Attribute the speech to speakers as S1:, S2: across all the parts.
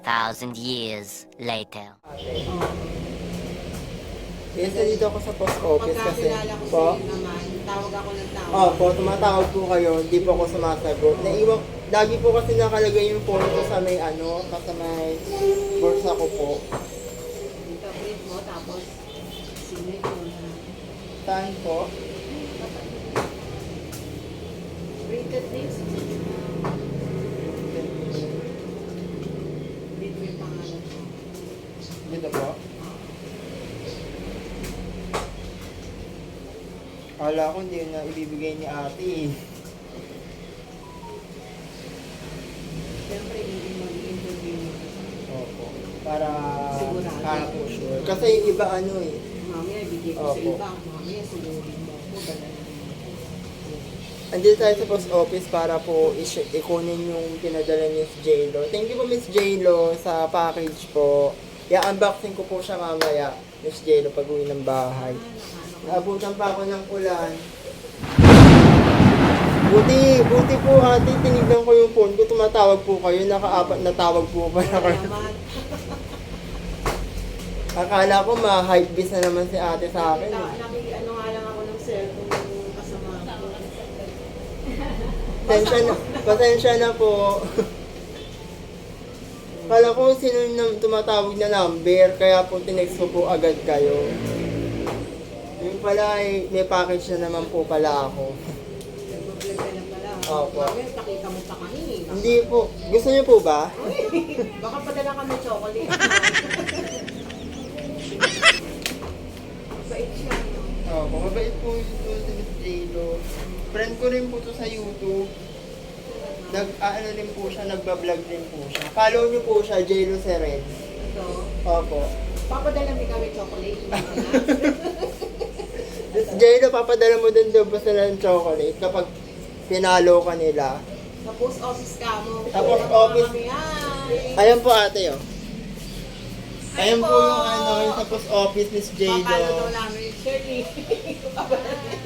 S1: 2,000 years later.
S2: Yes, dito ako sa post office kasi
S3: Pagkakilala ko
S2: po.
S3: sa'yo naman, tawag ako ng tawag.
S2: Opo, tumatawag po kayo, hindi po ako sumasagot. Naiwan, lagi po kasi nakalagay yung phone ko sa may sa may bulsa ko po.
S3: Dito, print mo, tapos signature na.
S2: Saan po?
S3: Printed this. Print mo yung pangalan mo.
S2: Dito po? Akala ko hindi na ibibigay ni ate eh.
S3: Siyempre, hindi mo i-interview mo.
S2: Opo. Para
S3: Sigurado.
S2: po sure. Kasi yung iba eh.
S3: Mamaya, ibigay ko sa
S2: Opo.
S3: iba. Mamaya, sugurin mo ako. Dala na mo.
S2: Andito tayo sa post office para po ikunin yung pinadala ni Miss J-Lo. Thank you po Miss J-Lo sa package po. I-unboxing ko po siya mamaya, Miss J-Lo, pag uwi ng bahay. Naabutan pa ako ng ulan. Buti po ate, tinignan ko yung phone ko, tumatawag po kayo, naka-apat na tawag po pala kayo.
S3: Naman.
S2: Akala ko ma-hype beast na naman si ate sa akin.
S3: Ano nga lang ako ng cellphone ng kasama ko.
S2: Pasensya na po. Kala ko sino yung tumatawag na number, kaya po tinext ko po agad kayo. Yung pala may package na naman po pala ako.
S3: Nag-vlog ka na pala.
S2: Opo.
S3: Mamaya, pakita mo pa kami.
S2: Hindi po. Gusto niyo po ba?
S3: Baka padala kami chocolate. Bait siya. No?
S2: Opo, mabait po ito si Miss J-Lo. Friend ko rin po to sa YouTube. Ano rin po siya, nagbablog rin po siya. Follow niyo po siya, J-Lo Seren.
S3: Ito.
S2: Opo.
S3: Papadala mo kami chocolate.
S2: J-Lo, papadala mo din daw basta ng chocolate kapag pinalo ka nila.
S3: Sa post office ka mo.
S2: Sa post
S3: Wala
S2: office.
S3: kami, hi.
S2: Ayan po ate, oh. Ayan po
S3: po.
S2: yung sa post office, Miss
S3: Papalo daw
S2: J-Lo.
S3: namin. Shirley.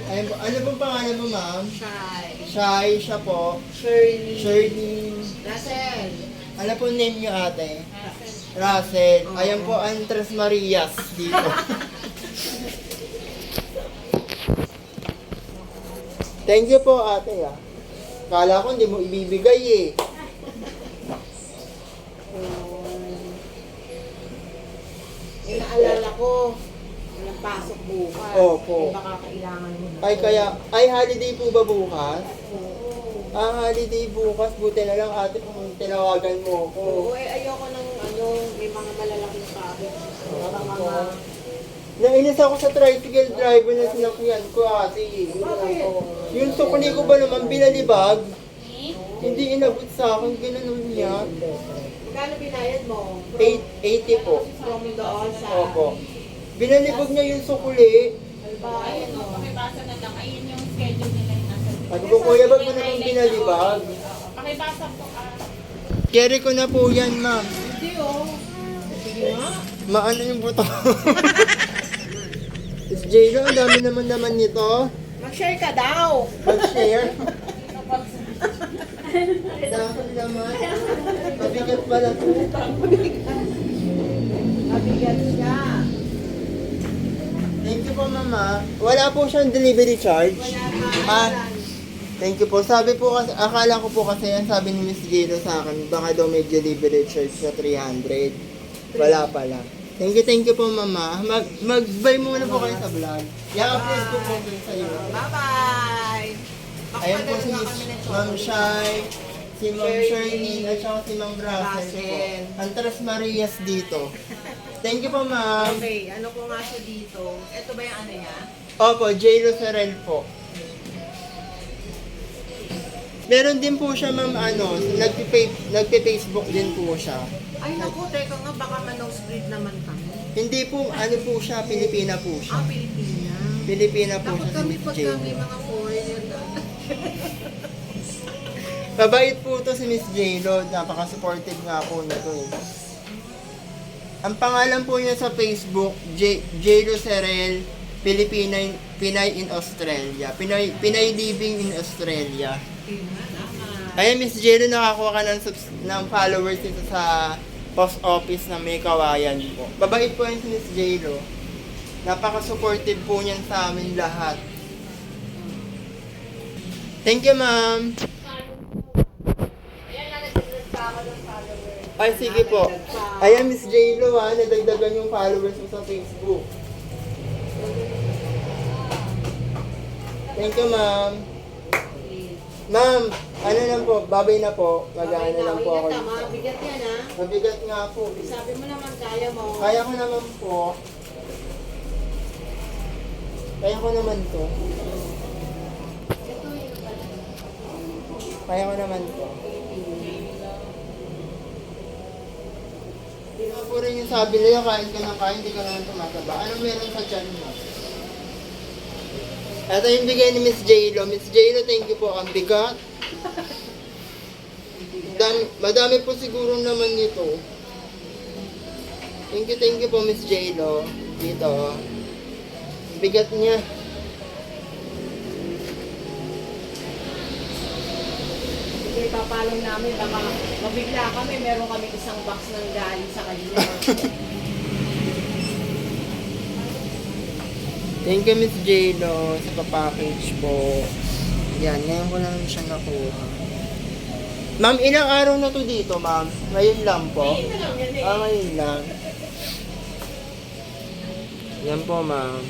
S2: Ayan po. Ano pong pangalan mo, ma'am?
S3: Shy.
S2: Shai, siya po.
S3: Shirley.
S2: Shirley.
S3: Russell.
S2: Ano po name niyo, ate?
S3: Russell.
S2: Russell.
S3: Oo.
S2: Ayan po ang Tres Marias dito. Thank you po, ate, ah. Kala ko hindi mo ibibigay, eh.
S3: Eh, naalala ko. Walang pasok bukas.
S2: Opo.
S3: Eh, baka kailangan mo na.
S2: Ay, holiday po ba bukas?
S3: Oo.
S2: Holiday bukas. Buti na lang, ate, kung tinawagan mo ako.
S3: Oo, eh, ayoko ng may mga malalaking traffic. Parang mga...
S2: Nainis ako sa tricycle driver na sinakyan ko, ate.
S3: Bakit?
S2: Yung sukli ko ba naman binalibag? Hindi inabot sa akin, gano'n niya.
S3: Magkano binayad mo?
S2: 80 po.
S3: From doon sa...
S2: Opo. Binalibag niya yung sukli.
S3: Ayun o.
S4: Pakibasa na lang. Ayun yung schedule nila yung nasa
S2: Sabi ko, kuya, ba't mo naman binalibag?
S4: Pakibasa po ka.
S2: Carry ko na po yan, ma'am.
S3: Hindi o. Sige nga.
S2: Maano yung buto? Miss J-Lo, ang dami naman nito.
S3: Mag-share ka daw.
S2: Mag-share. Dapat naman. Mabigat pala po.
S3: Mabigat siya.
S2: Thank you po, mama. Wala po siyang delivery charge.
S3: Wala pa.
S2: Thank you po. Sabi po kasi, akala ko po kasi, ang sabi ni Miss J-Lo sa akin, baka daw may delivery charge na 300. Wala pala. Thank you po, mama. Mag-buy muna po kayo sa vlog. I-upload ko po dun sa iyo.
S3: Bye-bye.
S2: Ayan po si
S3: Magpadala
S2: Miss
S3: kami ng
S2: Ma'am
S3: chocolate.
S2: Shai, si Ma'am
S3: Shirley,
S2: Shirley, at saka si Ma'am Russell po.
S3: Russell.
S2: Ang Tres Marias dito. Thank you po, ma'am.
S3: Okay, ano ko nga siya dito? Ito ba yung ano niya?
S2: Opo, J-Lo Serel po. Meron din po siya, ma'am, nagpe-Facebook din po siya.
S3: Ay naku, teka nga, baka ma-nosebleed naman kami.
S2: Hindi po, ano po siya, Pilipina po siya.
S3: Pilipina.
S2: Pilipina po
S3: Takot
S2: siya si
S3: kami
S2: Miss
S3: pag
S2: J-Lo.
S3: kami mga foreigner na.
S2: Mabait po to si Miss J-Lo, napaka-supportive nga po nito eh. Ang pangalan po niya sa Facebook, J-Lo Serel, Pinay in Australia. Pinay living in Australia.
S3: Tama.
S2: Kaya Miss J-Lo, nakakuha ka ng followers dito sa post office na may kawayan po. Babait po yun si Miss J-Lo. Napaka-supportive po niyan sa amin lahat. Thank you, ma'am.
S3: Ayan na, nagdagdag ng followers.
S2: Ay, sige po. Ayan, Miss J-Lo, nadagdagan yung followers mo sa Facebook. Thank you, ma'am. Ma'am, ano lang po, babay na po. Mag-ano lang po ako.
S3: Ingat, mabigat yan ha.
S2: Mabigat nga po.
S3: Sabi mo naman, kaya mo.
S2: Kaya ko naman po. Kaya ko naman to. Kaya ko naman to. Di ba po rin yung sabi nila, kain ka ng kain, hindi ka naman tumataba. Anong meron sa tiyan mo? Ito yung bigay ni Miss J-Lo. Miss J-Lo, thank you po. Ang bigat. Madami po siguro naman nito. Thank you po, Miss J-Lo. Dito. Ang bigat niya.
S3: Sige, papalong namin. Baka mabigla kami. Meron kami isang box ng galing sa kanila.
S2: Thank you, Miss J-Lo, sa papackage po. Yan, ngayon ko lang siya nakuha. Ma'am, ilang araw na to dito, ma'am? Ngayon lang po? Ngayon lang. Yan po, ma'am.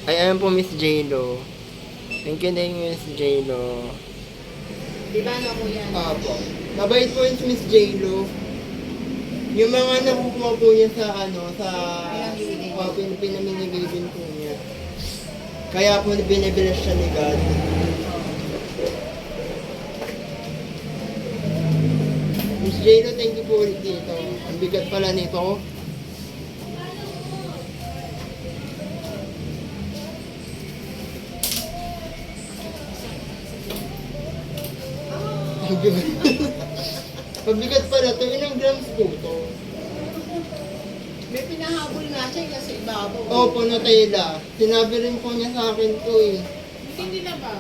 S2: Ay, ayan po, Miss J-Lo. Thank you, Miss J-Lo.
S3: Di ba ano ko yan?
S2: Opo. Mabait po yun si Miss J-Lo. Yung mga nakukuha po niya sa pinamimigay din po niya. Kaya po binibilas siya ni God. Miss J-Lo, thank you po ulit dito. Ang bigat pala nito. Ang bigat. Mabigat pala to. Ilang grams po to?
S3: May pinahabol nga siya kasi ibabaw.
S2: Opo, Nutella. Sinabi rin po niya sa akin to eh.
S3: Hindi na ba?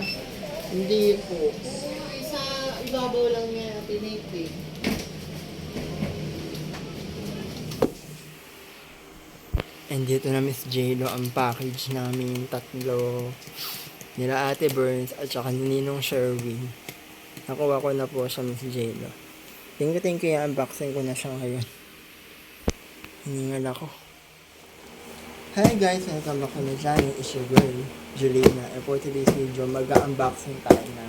S2: Hindi po.
S3: Oo, isa ibabaw lang niya tinipid.
S2: And dito na Miss J-Lo ang package namin tatlo. Nila Ate Burns at saka ni Ninong Sherwin. Nakuha ko na po siya, Miss J-Lo. Thank you, unboxing ko na siya ngayon. Hiningal ako. Hi guys, welcome back to my channel. It's your girl, Julina. And for today's video, mag-unboxing tayo na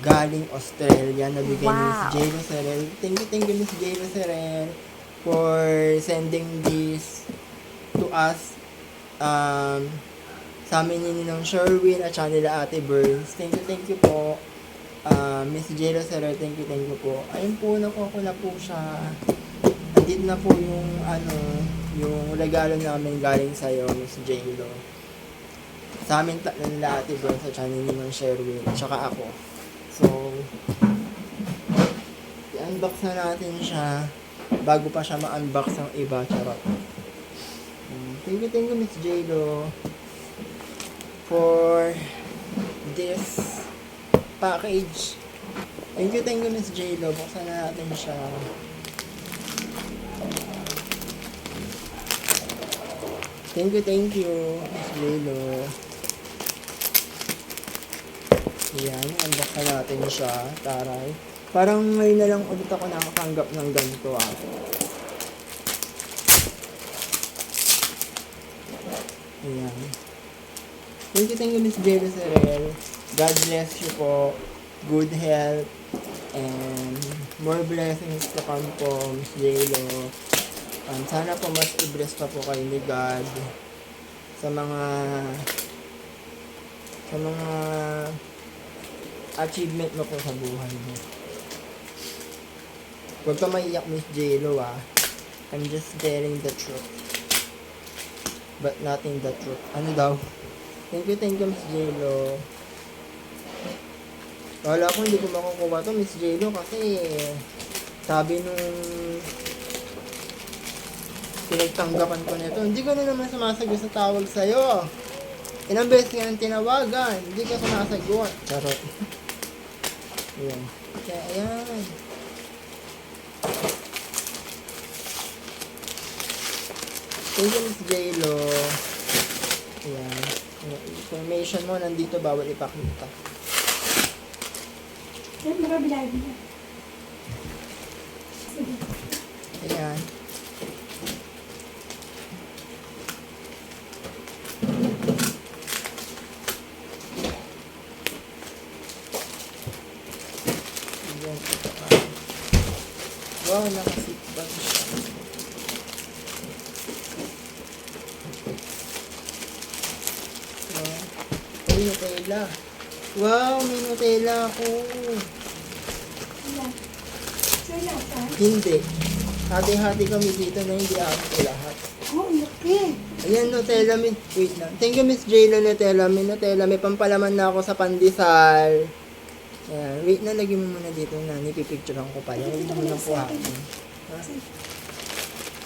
S2: galing Australia. Nabigay ni Miss J-Lo Serel. Thank you, Miss J-Lo Serel, for sending this to us. Sa amin ng Sherwin at saka nila Ate Burns. Thank you po. Miss J-Lo Serel, thank you po. Ayun po, nakuha ko na po siya. Andito na po yung regalo namin galing sa'yo, Miss J-Lo. Sa amin tatlo nila Ate Burns at saka nila ng Sherwin at saka ako. So, i-unbox na natin siya bago pa siya ma-unbox ng iba. Charot. Thank you, Miss J-Lo, for this package. Thank you, Miss J-Lo. Buksan na natin siya. Thank you, Miss J-Lo. Yan, unboxan natin siya. Taray. Parang ngayon na lang ulit ako nakatanggap ng ganito ah. Ayan. Thank you, Miss J-Lo Serel. God bless you po. Good health. And more blessings to come po, Miss J-Lo. Sana po mas i-bless pa po kayo ni God sa mga achievement mo po sa buhay mo. Huwag ka maiyak, Miss J-Lo ah. I'm just telling the truth. But nothing the truth. Ano daw? Thank you, Miss J-Lo. Wala ko hindi ko makukuha to, Miss J-Lo, kasi sabi nung pinagtanggapan ko nito, hindi ko na naman sumasagot sa tawag sa'yo. Ilang beses nga nang tinawagan, hindi ka sumasagot. Charot. Ayan. Kaya ayan. Thank you, Miss J-Lo. Ayan. Yung information mo, nandito, bawal ipakita. Ayan. Ayan. Wow, nakasipag siya. Wow. Ay, Nutella. Wow, may Nutella ako. Hindi. Hati-hati kami dito na hindi ako lahat.
S5: Oh, laki.
S2: Ayan, Nutella. Wait lang. Thank you, Miss J-Lo, Nutella. May Nutella. May pampalaman na ako sa pandesal. Ayan. Wait na, lagyan mo muna dito na. Nipipicturean ko pala. Huwag mo nang kuhain. Ha?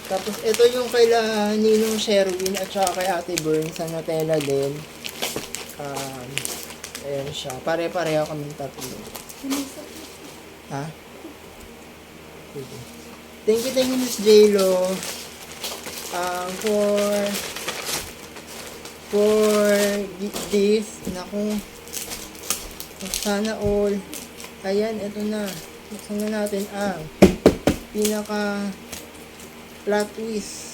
S2: Tapos, ito yung kaila Ninong Sherwin at saka kay Ate Bern sa Nutella din. Ayan siya. Pare-pareho kaming tatlo. Ha? Sige. Thank you, Miss J-Lo. For this, naku, sana all. Ayan, ito na. Buksan na natin ang pinaka plot twist.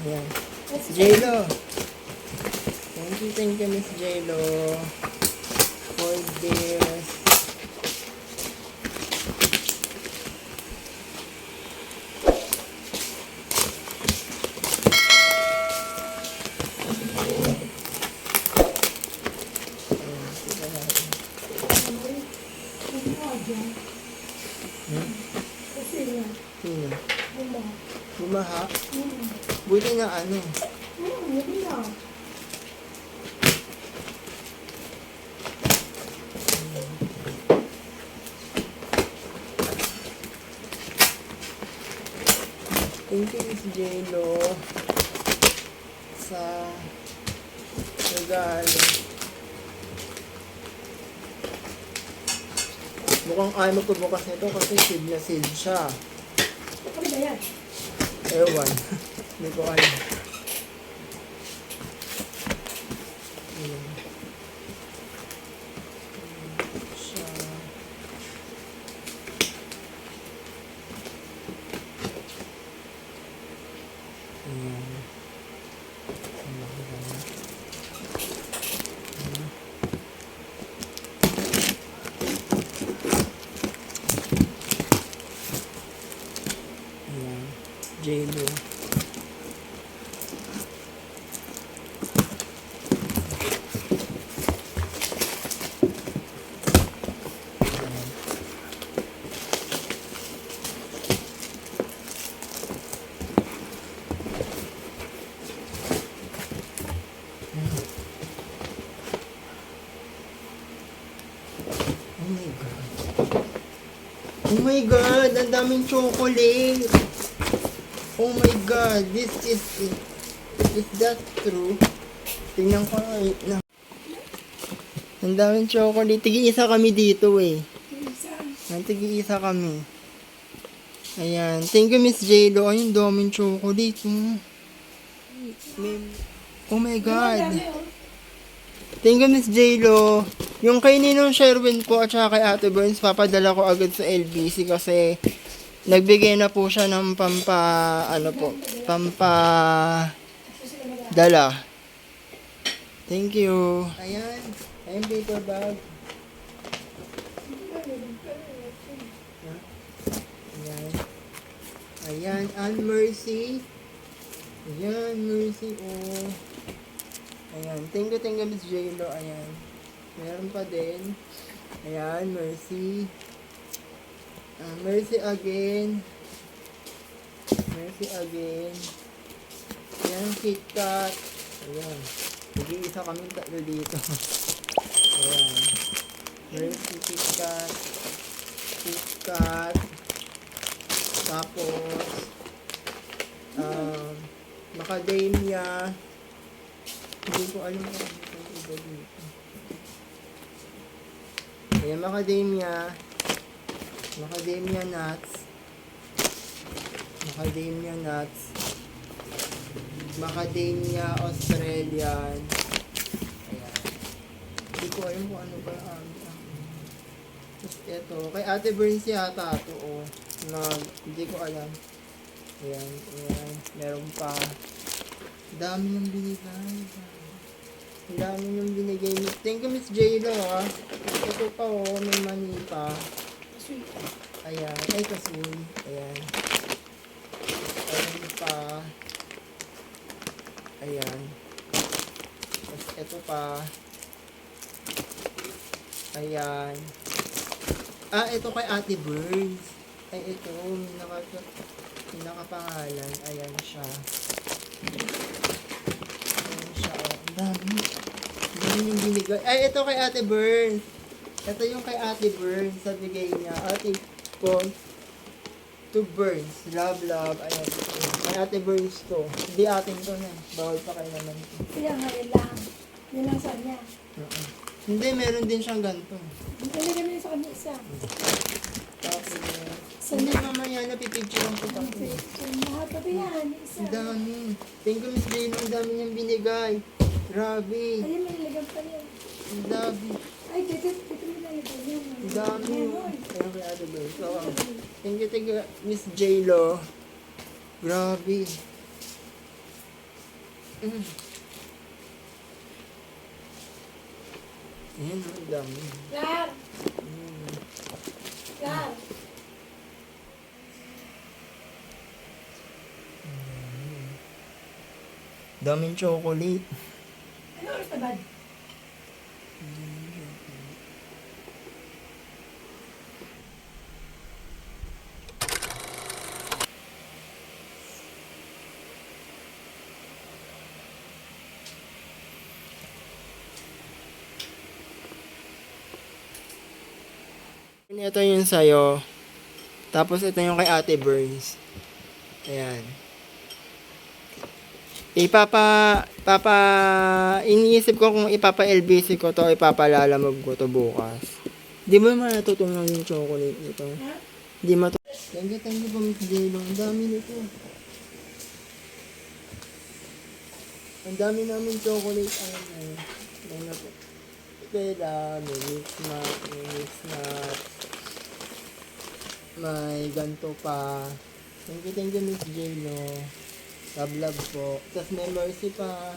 S2: Ayan. Miss J-Lo. Thank you, Miss J-Lo. For this. Ayan, tika natin. Sino? Bumaha? Buti na ano. Thank you, Miss J-Lo, sa regalo. Mukhang ayaw magpabukas nito kasi sealed na sealed siya. Ewan. Hindi ko alam. Ayan. Siya. Ayan. Ang laki naman. Ayan. J-Lo. Oh my God. Oh my God, ang daming chocolate. Oh my God, this is it. Is that true? Tingnan ko na. Ang daming chocolate. Tigi-isa kami dito eh. Tigi-isa kami. Ayan. Thank you, Miss J-Lo. Ay, ang daming chocolate. Oh my God. Thank you, Miss J-Lo. Yung kay Ninong Sherwin po at saka kay Ate Burns, papadala ko agad sa LBC kasi nagbigay na po siya ng dala. Thank you. Ayan. Ayan, paper bag. Ayan. Ayan, and Mercy. Ayan, Mercy, oh. Ayan, thank you, Miss J-Lo. Ayan. Meron pa din. Ayan, Mercy. Mercy again. Mercy again. Ayan, KitKat. Ayan. Nag-iisa kaming tatlo dito. Ayan. Mercy, KitKat. KitKat. Tapos, macadamia. Hindi ko alam kung ano itong iba dito. Ayan, macadamia. Macadamia nuts. Macadamia nuts. Macadamia Australian. Ayan. Hindi ko alam kung ano ba ang tapos ito, kay Ate Burns yata ito, oh. Hindi ko alam. Ayan, ayan. Meron pa. Dami yung binigay. Ang dami yung binigay. Thank you, Miss J-Lo, ah. Ito pa, oh. May mani pa. Ayan. Ay, kasi. Ayan. Ayan pa. Ayan. Tapos ito pa. Ayan. Ah, ito kay Ate Burns. Ay, ito. May nakapangalan. Ayan siya. Ayan siya. Oh. Ang dami. Ang dami yung binigay. Ay, ito kay Ate Burns. Ito yung kay Ate Burns. Sa bigay niya. Ate Burns. To Burns. Love, love. Ayan. Kay Ate Burns to. Hindi atin to na. Bawal pa kayo naman to.
S5: Kaya nga yun lang. Yun lang sa kanya.
S2: Hindi, meron din siyang ganito.
S5: Hindi talaga na sa kanya isa.
S2: Tapos,
S5: Sa
S2: hindi mamaya napipicturean ko pa.
S5: Mahaba ba yan? Isa.
S2: Ang dami. Thank you, Miss Jane. Ang dami niyang binigay. Grabe.
S5: Ayun, may nilagyan pa yan.
S2: Ang dami.
S5: Ay, dito mo nalagyan yan.
S2: Ang dami.
S5: Meron.
S2: Kaya kay Ate Bel. So, thank you, Miss J-Lo. Grabe. Ayan, ang dami.
S5: Clar! Clar!
S2: Daming chocolate.
S5: Ano oras na ba?
S2: Ito yung sa'yo. Tapos ito yung kay Ate Burns. Ayan. Iniisip ko kung ipapa-LBC ko to o ipapalalamog ko to bukas. Di mo naman natutunan yung chocolate nito. Di Thank you po, Miss J-Lo. Ang dami nito. Ang dami namin chocolate. Ayan na po. Pela, may mix nuts. May ganto pa. Thank you, Miss J-Lo. Love po. Tapos may Mercy pa.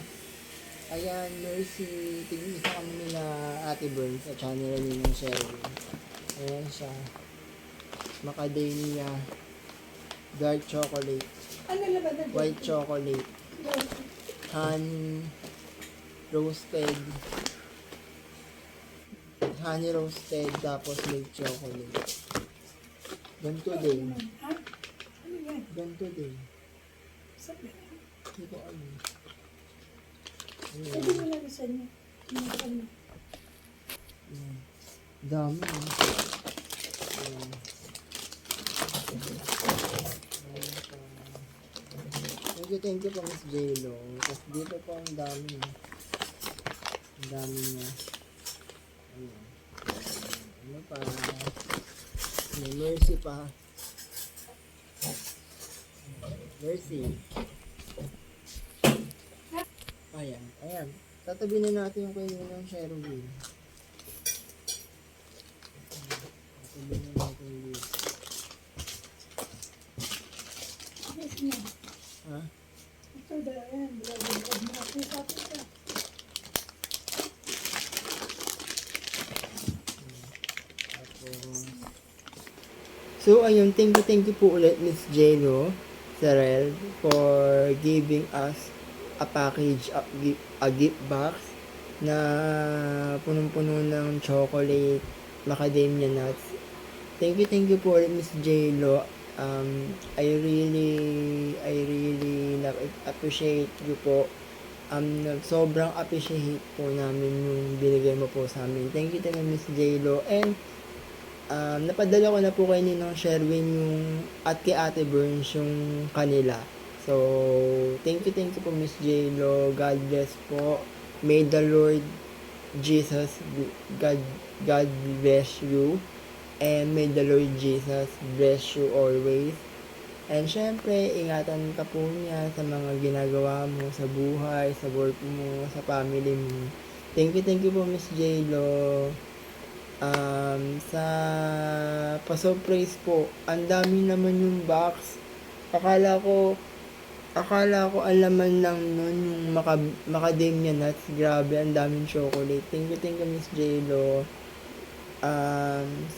S2: Ayan, Mercy. Tigil isa kami nila Ate Burns at saka nila Ninong Sherwin. Ayan siya. Macadamia. Dark chocolate.
S5: Ano laban na?
S2: White chocolate. Honey. Roasted. Honey roasted. Tapos milk chocolate. Ganto din.
S5: Ha? Ano yan?
S2: Ganto din.
S5: Sabi.
S2: Hindi ko alam.
S5: Sabi mo lang isa niya. Ano?
S2: Dami. Ayan. Thank you po, Miss J-Lo. Tapos dito po ang dami. Ang dami niya. Ayan. Ano pa? May Mercy pa. Mercy. Ayan. Ayan. Tatabi na natin yung kayo ng Sherwin. Tatabi na natin dito.
S5: Yes niya.
S2: Ha?
S5: Ito dahil yan. Bilagod mo ako sa atin.
S2: So, ayun, thank you po ulit, Miss J-Lo Serel, for giving us a package, a gift box na punong-puno ng chocolate, macadamia nuts. Thank you po ulit, Miss J-Lo. I really appreciate you po. Sobrang appreciate po namin yung binigay mo po sa amin. Thank you, Miss J-Lo. And napadala ko na po kay Ninong Sherwin yung at kay Ate Burns yung kanila. So, thank you po Miss J-Lo. God bless po. May the Lord Jesus, God bless you. And may the Lord Jesus bless you always. And syempre, ingatan ka po niya sa mga ginagawa mo sa buhay, sa work mo, sa family mo. Thank you po Miss J-Lo. Sa pa-surprise po, ang dami naman yung box. Akala ko ang laman lang nun yung macadamia nuts. Grabe, ang daming chocolate. Thank you Miss J-Lo.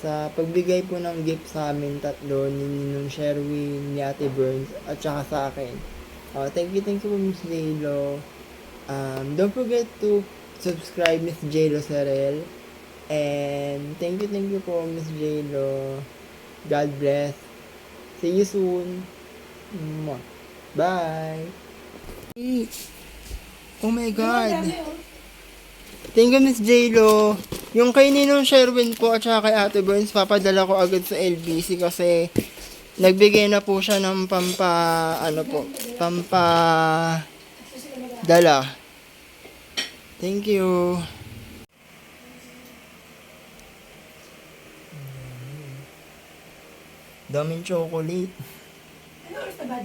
S2: Sa pagbigay po ng gift sa amin tatlo, ni Ninong Sherwin, ni Ate Burns, at saka sa akin. Thank you po Miss J-Lo. Don't forget to subscribe Miss J-Lo Serel. And thank you po Miss J-Lo. God bless. See you soon. Mwah. Bye. Oh my God. Thank you Miss J-Lo. Yung kay Ninong Sherwin po at saka kay Ate Burns, papadala ko agad sa LBC kasi nagbigay na po siya ng pampa dala. Thank you. Daming chocolate.
S5: Ano oras na ba?